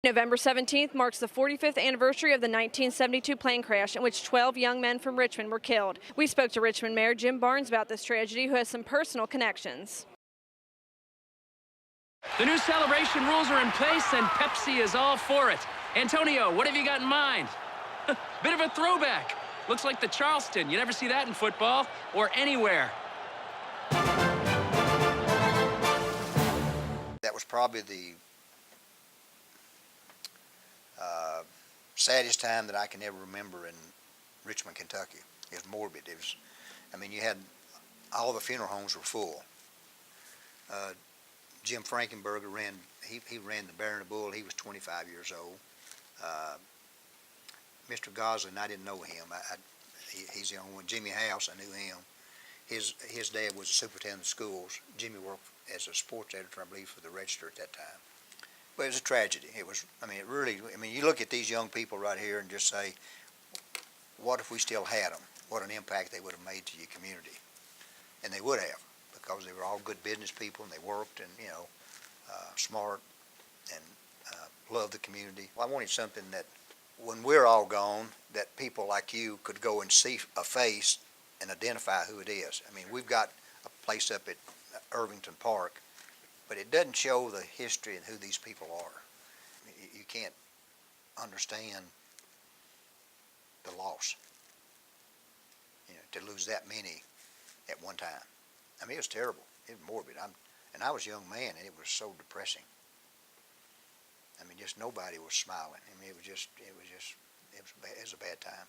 November 17th marks the 45th anniversary of the 1972 plane crash in which 12 young men from Richmond were killed. We spoke to Richmond Mayor Jim Barnes about this tragedy, who has some personal connections. The new celebration rules are in place, and Pepsi is all for it. Antonio, what have you got in mind? Bit of a throwback. Looks like the Charleston. You never see that in football or anywhere. That was probably the saddest time that I can ever remember in Richmond, Kentucky. It was morbid. It was, I mean, you had all the funeral homes were full. Jim Frankenberger ran. He ran the Bear and the Bull. He was 25 years old. Mr. Goslin, I didn't know him. He's the only one. Jimmy House, I knew him. His dad was a superintendent of schools. Jimmy worked as a sports editor, I believe, for the Register at that time. But it was a tragedy. It was, I mean, it really, I mean, you look at these young people right here and just say, what if we still had them? What an impact they would have made to your community. And they would have, because they were all good business people and they worked and, you know, smart and loved the community. Well, I wanted something that when we're all gone, that people like you could go and see a face and identify who it is. I mean, we've got a place up at Irvington Park, but it doesn't show the history and who these people are. You can't understand the loss, you know, to lose that many at one time. I mean, it was terrible. It was morbid. And I was a young man, and it was so depressing. I mean, just nobody was smiling. I mean, it was a bad time.